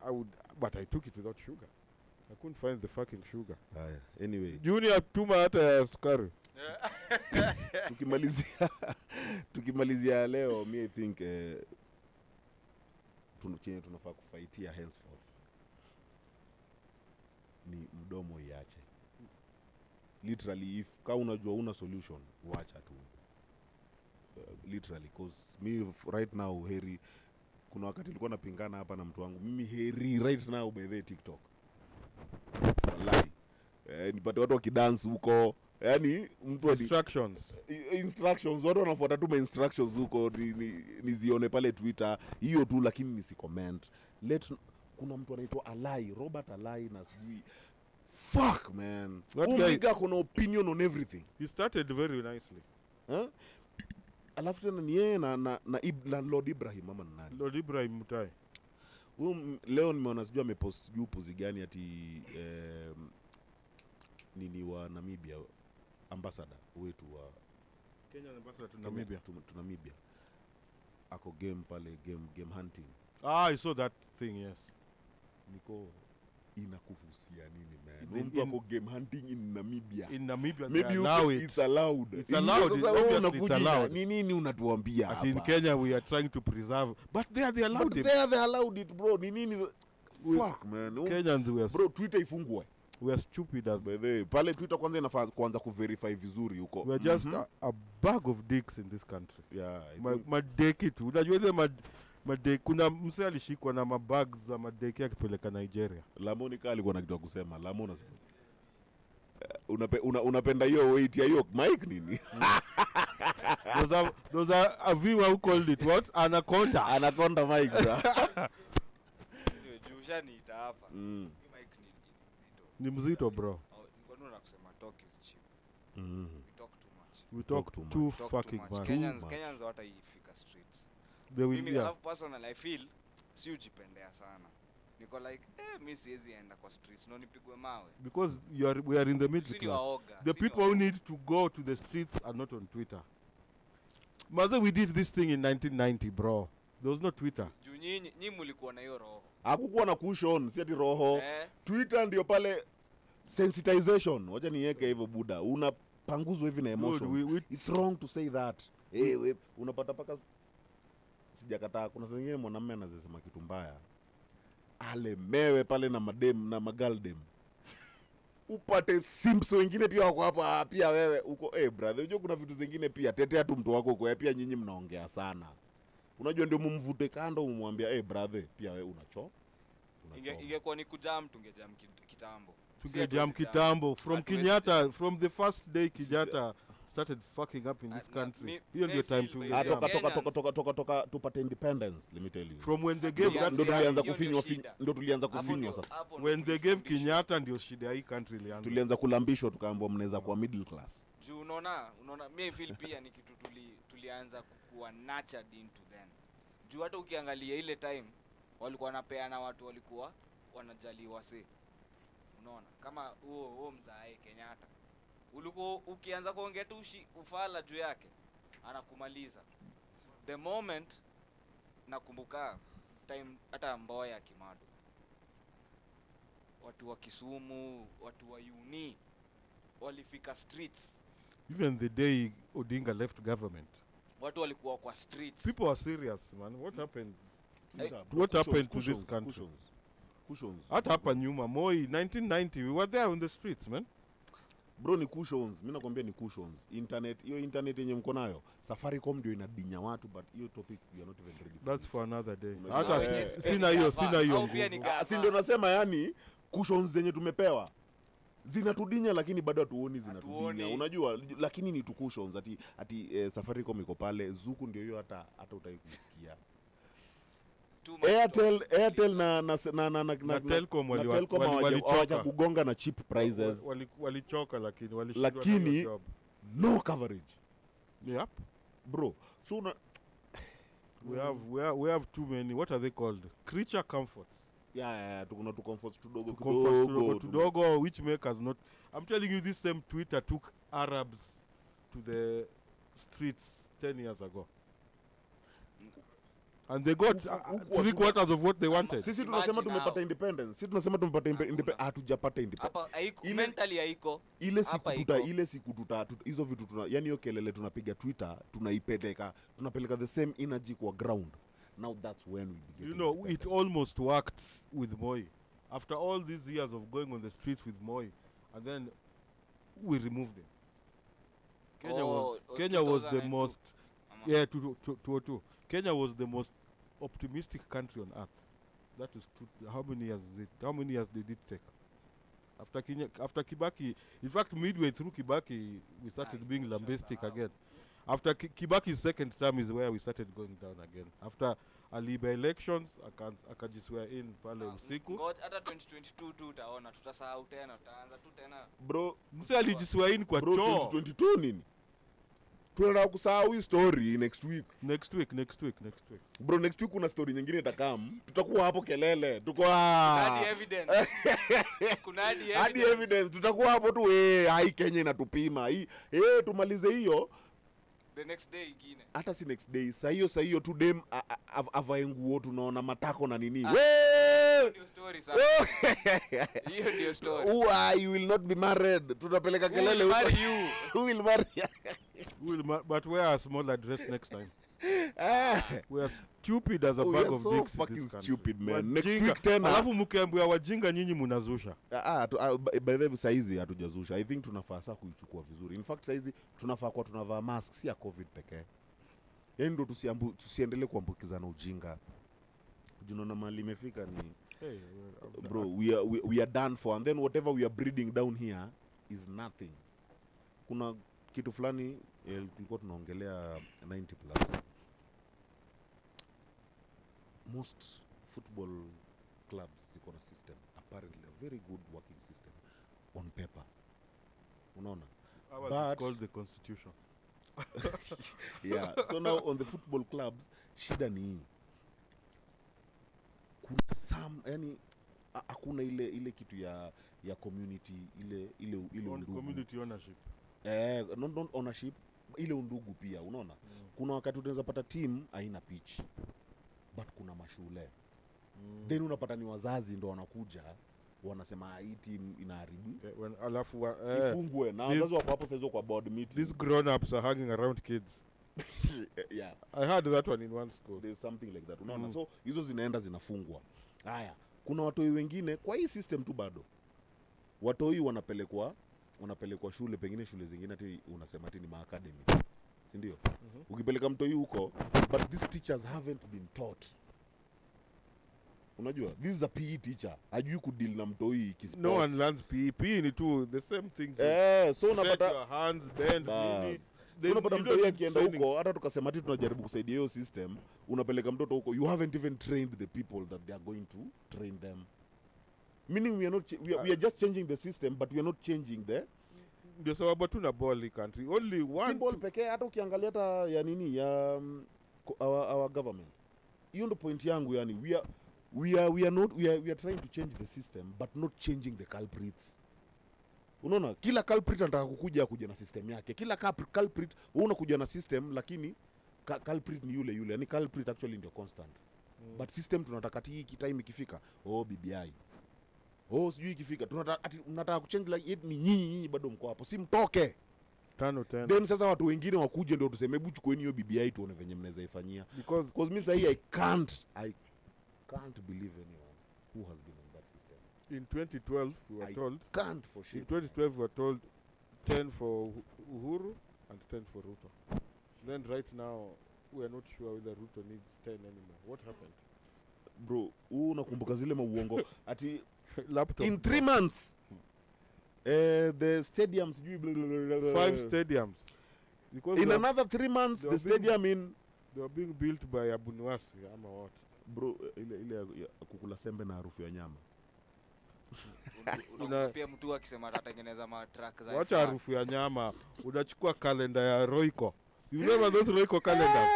I would, but I took it without sugar. I couldn't find the fucking sugar. Anyway. Junior tuma hata ya sukari. Tukimalizia leo, I think tunafaa kufaitia henceforth ni mdomo iache. Literally, if ka unajua una solution, wacha tu. Literally, cause me right now heri, kuna wakati nilikuwa napingana hapa na mtu wangu, mimi heri right now by the TikTok. Wallahi. Nipate watu wakidance huko. Yaani mtu instructions watu wanafuata tu instructions huko nizione pale Twitter hiyo tu, lakini nisicomment. Kuna mtu anaitwa Alai, Robert Alai na sijui. Fuck man. Umiga kuna opinion on everything. He started very nicely. Alafu tena ni yeye na Lord Ibrahim ama nani? Lord Ibrahim Mutai. Leo nimeona sijui amepost juu puzi gani ati nini wa Namibia ambassador wetu wa Kenya ambassador to Namibia. To Namibia. Ako game pale game hunting. I saw that thing, yes. Niko inakuhusia nini man? Mtu ako game hunting in Namibia. In Namibia maybe they allow it. It's allowed. It's allowed. Obviously it's allowed. Nini unatuambia hapa? In Kenya we are trying to preserve, but they allowed it. They allowed it, bro. Nini fuck man. Kenyans we are bro, Twitter ifungwe. We are stupid as pale Twitter kwanza inafaa kuanza kuverify vizuri huko. We are just a bag of dicks in this country. Yeah. Madeki tu. Unajua ile madeki, kuna mse alishikwa na mabags za madeki akipeleka Nigeria. Lamonica alikuwa na kitu kusema. Lamona unapenda hiyo weight ya hiyo mic nini? those are a viewer who called it what? Anaconda mic. Jushani ita hapa. Ni mzito bro. Nilikuwa nakusema talk is cheap. We talk too fucking much. Kenyans hawataifika streets. They will. Mimi alafu personally I feel si ujipendea sana. Niko like mimi siwezi enda kwa streets no nipigwe mawe. Because we are in the middle class. The people who need to go to the streets are not on Twitter. Maze, we did this thing in 1990 bro. There was no Twitter. Juu nyinyi mlikuwa na hiyo roho. Hakukuwa na cushion, si ati roho. Twitter ndio pale sensitization. Wacha niweke hivyo buda. Unapanguzwa hivi na emotion. It's wrong to say that. We unapata paka sijakataa. Kuna zingine mwanamume anazisema kitu mbaya. Alemewe pale na madem na magaldem. Upate simps wengine pia wako hapa pia wewe uko brother unajua kuna vitu zingine pia tetea tu mtu wako kwa pia nyinyi mnaongea sana. Unajua ndio mumvute kando umwambia brother pia wewe unacho. Ingekuwa ni kujam tungejam kitambo. Tungejam kitambo from Kenyatta, from the first day Kenyatta started fucking up in this country. Hiyo ndio time toka tupate independence, let me tell you. From when they gave that ndio tulianza kufinywa sasa. When they gave Kenyatta ndio shida hii country ilianza. Tulianza kulambishwa tukaambiwa mnaweza kuwa middle class. Juu unaona mimi feel pia ni kitu tulianza kuwa nurtured into them. Juu hata ukiangalia ile time walikuwa wanapeana watu walikuwa wanajali wase. Unaona kama huo mzae Kenyatta ulikuwa ukianza kuongea tu ufala juu yake anakumaliza. The moment nakumbuka time hata Mboya Kimado, watu wa Kisumu, watu wa Uni walifika streets. Even the day Odinga left government, watu walikuwa kwa streets. People are serious man. What happened? What happened to this country? Cushions. Hata hapa nyuma Moi 1990 we were there on the streets man. Bro ni cushions. Mimi nakwambia ni cushions. Hiyo internet yenye mko nayo. Safaricom ndio inadinya watu but hiyo topic we are not even ready. That's for another day. Hata sina hiyo. Si ndio nasema yani cushions zenye tumepewa zinatudinya lakini bado hatuoni zinatudinya. Unajua lakini ni tu cushions ati Safaricom iko pale, Zuku ndio hiyo hata utaki kusikia. Airtel na Telcom walichoka kugonga na cheap prices. Walichoka lakini no coverage. Yep. Bro, so we have too many, what are they called? Creature comforts. Yeah, tukuna tu comforts tudogo which make us not. I'm telling you, this same Twitter took Arabs to the streets 10 years ago. And they got 3/4 of what they wanted. Sisi tunasema tumepata independence. Hatujapata independence. Hapa mentally haiko. Ile siku hizo vitu yani hiyo kelele tunapiga Twitter, tunapeleka the same energy kwa ground. Now that's when we begin. You know, it almost worked with Moi. After all these years of going on the streets with Moi, and then we removed him. Kenya was the most Kenya was the most optimistic country on earth. That is how many years did it take? After Kibaki, in fact midway through Kibaki we started being lambastic again. After Kibaki's second term is where we started going down again. After Aliba elections akajiswear in pale usiku. Hata 2022 tu utaona tutasahau tena, tutaanza tu tena. Bro, mse alijiswear in kwa choo. 2022 nini? tunataka kusahau hii story next week. Next week. Bro, next week kuna story nyingine itakam. Tutakuwa hapo kelele. Tuko Hadi evidence. Kuna hadi evidence. Tutakuwa hapo tu hai Kenya inatupima. Hii tumalize hiyo. The next day ingine. Hata si next day. Saa hiyo tu dem avae nguo tunaona matako na nini. Hiyo ndio story sasa. Hiyo ndio story. You will not be married. Tutapeleka kelele Who will huko. marry you? Who will marry? But wear a small address next time. We are stupid as a bag of so dicks in fucking this country. stupid, man. Wajinga. Next week tena. Alafu mkiambiwa wajinga nyinyi mnazusha. By the way, saizi hatujazusha. I think tunafaa saa kuichukua vizuri. In fact, saizi tunafaa kwa tunavaa mask, si ya COVID pekee. Yaani ndo tusiendelee kuambukizana ujinga. Unaona mali imefika ni Hey, bro, we are done for, and then whatever we are breeding down here is nothing. Kuna kitu fulani tulikuwa tunaongelea 90 plus. Most football clubs ziko na system, apparently a very good working system on paper. Unaona? Ours But- is called the constitution. Yeah, so now on the football clubs shida ni hii. Kuna yani hakuna ile kitu ya community ile On undugu. community ownership. Non ownership, ile undugu pia, unaona? Kuna wakati unaweza pata team haina pitch but kuna mashule. Then unapata ni wazazi ndo wanakuja wanasema hii team inaharibu. Alafu Ifungwe na wazazi wako hapo saizo kwa board meeting. these grown-ups are hanging around kids. Yeah. I heard that one in one school. There's something like that, unaona? So hizo zinaenda zinafungwa. Haya, kuna watoi wengine kwa hii system tu bado watoi wanapelekwa shule, pengine shule zingine ati unasema ati ni maacademy, si ndio? Ukipeleka mtoi huko, but these teachers haven't been taught. Unajua, this is a PE teacher, hajui kudeal na mtoi kisports. No one learns PE. PE ni tu the same things. So Stretch unapata your hands, bend, nini. unapata You mtoi don't akienda training. huko, hata tukasema ati tunajaribu kusaidia hiyo system, unapeleka mtoto huko, you haven't even trained the people that they are going to train them. Meaning we are just changing the system, but we are not changing the Ndio sababu tuna ball hii country. Only one symbol pekee. Hata ukiangalia hata ya nini ya our government, hiyo ndo point yangu. Yani we are trying to change the system but not changing the culprits. Unaona, kila culprit anataka kuja na system yake. Kila culprit unakuja na system, lakini culprit ni yule. Yani culprit actually ndio constant. But system tunataka hii time ikifika, BBI. Sijui ikifika tunataka kuchange, like ni nyinyi bado mko hapo, si mtoke. 5-10. Then sasa watu wengine wakuje ndio tuseme hebu chukueni hiyo BBI tuone venye mnaweza ifanyia. Because Mimi sasa I can't believe anyone who has been in that system. in 2012 we were told Can't for in shit. 2012 we were told 10 for Uhuru and 10 for Ruto. Then right now we are not sure whether Ruto needs 10 anymore. What happened? Bro, unakumbuka zile mauongo ati Laptop. in 3 months the stadiums 5 stadiums. Because in they are- another 3 months they the are being- stadium in they are being built by Abu Nuwasi ama what? bro ile ya kukula sembe na harufu ya nyama. Pia mtu akisema atatengeneza matrack za Wacha F1. harufu ya nyama. Unachukua kalenda ya Royco. You remember those Royco calendars?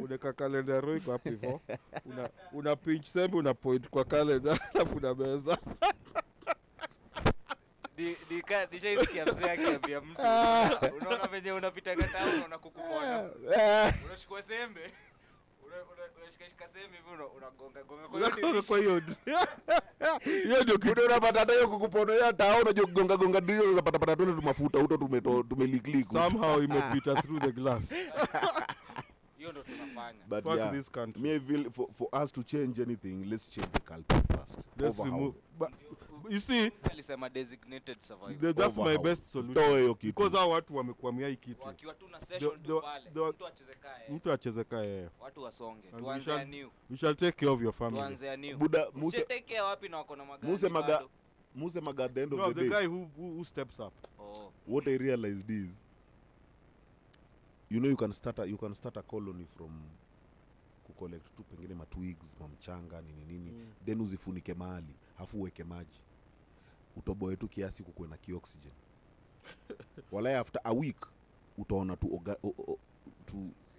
Unaweka kalenda ya Royco hapo hivyo. Una pinch sembe, una point kwa kalenda alafu una meza. Nishaisikia mzee akiambia mtu unaona venye unapita kata unaona kukupona, unachukua sembe unashikashika sembe hivi unagonga Kwa hiyo hiyo ndio kitu. Kitu unapata hata hiyo kukupono ya tao unajua gonga ndio unapata pata tu mafuta uto tumeliklik. Somehow imepita through the glass. hiyo ndo tunafanya. But Fuck yeah, this country. me I feel for us to change anything, let's change the culture first. Let's Overhaul. remove. But you see, Alisema designated survivor. that's my Overhaul. best solution. Toa hiyo kitu. Because hao watu wamekwamia hii kitu. Wakiwa tu na session The- tu the- pale, the- mtu acheze kae, Mtu acheze yeye. watu wasonge. And Tuanze anew. we shall take care of your family. Tuanze anew. Buda Muse Muse wapi na wako na magari? Muse maga bado? Muse maga at the end No, of the the day. guy who steps up. Oh. What I realized is, you know, you can start a colony from kucollect tu pengine matwigs, mamchanga, nini, then uzifunike mahali, hafu uweke maji. Utoboe tu kiasi kukuwe na kioxygen. Walai after a week, utaona tu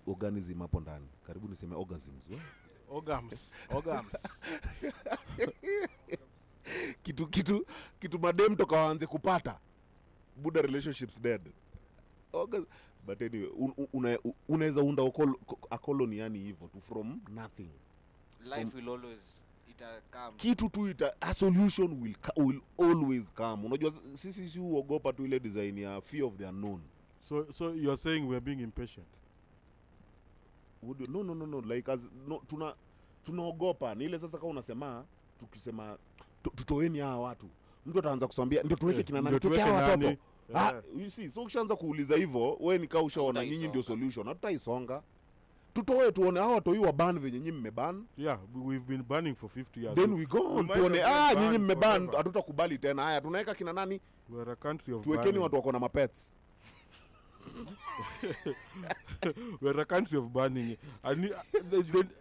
organism hapo ndani. Karibu niseme organisms. Organs. kitu madem toka waanze kupata. Buddha relationships dead. But anyway, unaweza unda a colony yani hivyo tu from nothing. Life will always come. Kitu tu a solution will always come. Unajua sisi huogopa tu ile design ya fear of the unknown. So you're saying we're being impatient? No, like as no, tunaogopa ni ile sasa kama unasema tukisema tutoeni hawa watu, mtu ataanza kusambia ndio tuweke kina nani, tuweke hawa watoto. You see, so ukishaanza kuuliza hivyo wewe ni kama ushaona nyinyi ndio solution, hatutaisonga. Tutoe tuone hawa watu wa ban venye nyinyi mmeban. Yeah, we've been banning for 50 years. Then we go tuone nyinyi mmeban, hatutakubali tena. Haya tunaweka kina nani? We're a country of tuwekeni watu wako na mapets. We're a country of banning.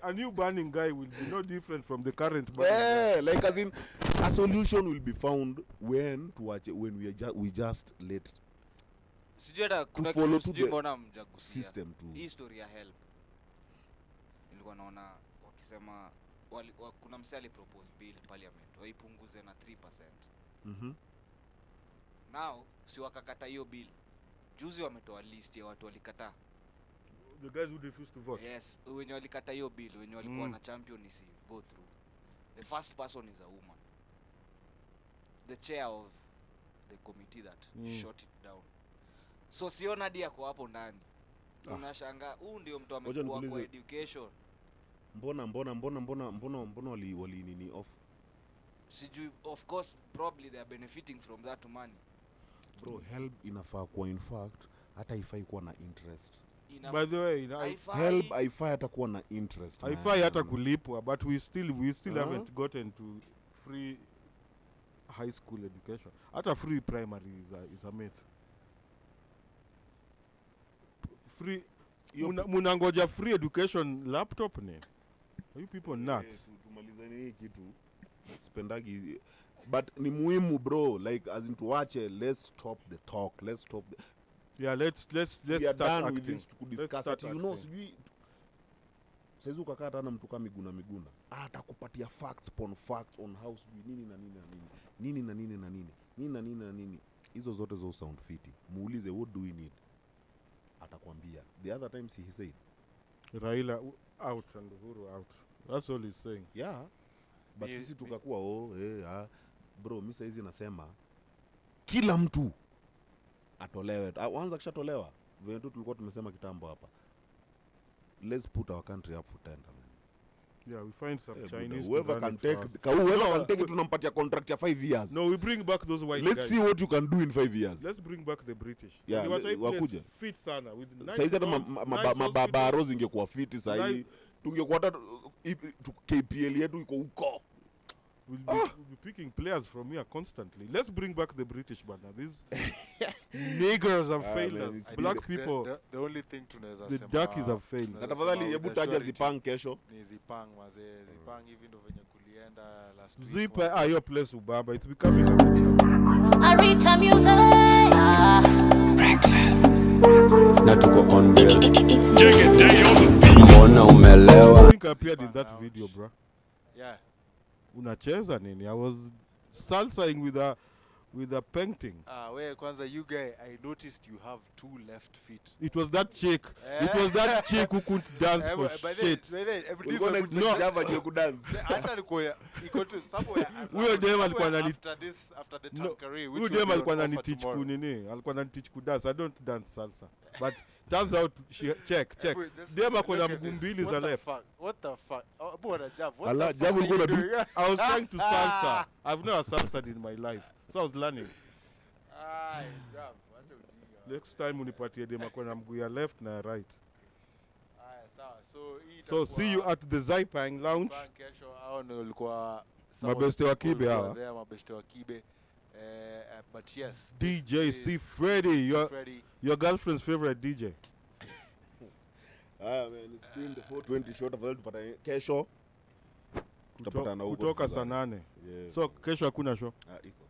A new banning guy will be no different from the current banning guy. Like as in a solution will be found when we just let sijui hata kuna follow kitu to sijui the mbona mjagusia system tu. History ya help. Nilikuwa naona wakisema kuna msali propose bill parliament waipunguze na 3%. Now si wakakata hiyo bill. Juzi wametoa list ya watu walikataa. The guys who refused to vote. Yes, wenye walikata hiyo bill, wenye walikuwa na champion isi go through. The first person is a woman. The chair of the committee that shot it down. So siona dia kwa hapo ndani. Unashangaa huu ndio mtu amekuwa kwa education. Mbona wali nini off? Sijui, of course probably they are benefiting from that money. Bro, help inafaa kwa in fact hata ifai kuwa na interest. By the way, help haifai hata kuwa na interest. Haifai hata kulipwa, but we still haven't gotten to free high school education. Hata free primary is a myth. Free munangoja free education laptop ne. Are you people nuts? Tumalizane hii kitu. Spendagi but ni muhimu bro, like as in tuache, let's stop the talk, let's stop the let's start done acting. With this to discuss it. You know, sijui saizi ukakaa hata na mtu kama Miguna atakupatia facts upon facts on how nini na nini. Hizo zote zo sound fiti. Muulize what do we need? Atakwambia. The other times he said Raila out and Uhuru out. That's all he's saying. Yeah. But sisi tukakuwa bro, mimi saizi nasema kila mtu atolewe. Anza kishatolewa. Vile tu tulikuwa tumesema kitambo hapa. Let's put our country up for tender, man. Yeah, we find some Chinese. Whoever can take it tunampatia contract ya 5 years. No, we bring back those white guys. Let's see what you can do in 5 years. Let's bring back the British. Yeah, wakuja. Fit sana with nice. Saizi hata mabaro zingekuwa fit sahi. Tungekuwa hata KPL yetu iko huko. We'll be picking players from here constantly. Let's bring back the British bana. These niggers have failed us. Black people. The only thing tunaweza the sema. The darkies have failed. Na tafadhali hebu taja Zipang kesho. Ni Zipang mazee. Zipang hivi ndo venye kulienda last week. Zipa your place ubaba. It's becoming a bit Arita music. Reckless. Na tuko on bill. Mbona umelewa? I think I appeared in that video, bro. Yeah. Unacheza nini? I was salsaing with a painting. Where kwanza you guy, I noticed you have 2 left feet. It was that chick. It was that chick who couldn't dance for shit. Hata alikuwa iko tu somewhere. Huyo dem alikuwa after the Tanqueray. Huyo dem alikuwa ananiteach kunini? Alikuwa ananiteach kudance. I don't dance salsa. But turns out check. Dem akona mguu mbili za left. What the fuck? Bwana Jav. Allah, Jav ulikuwa do. I was trying to salsa. I've never salsa'd in my life. So I was learning. Jav, acha ujinga. Next time unipatie dem akona mguu ya left na right. Sawa. So see you at the Zaipang Lounge. Kesho hao ndio walikuwa mabeste wa Kibe hawa. Mabeste wa Kibe. But yes, DJ C Freddy, your girlfriend's favorite DJ. Man, it's been the 420 short of tupata kesho. Tutapatana huko. Kutoka saa 8. Yeah. So kesho hakuna show. Iko.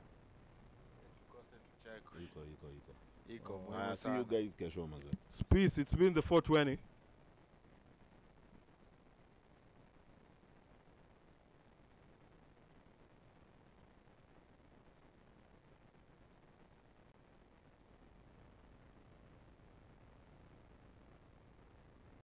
iko Oh, muhimu see you sana. guys kesho mazee. Peace. It's been the 420.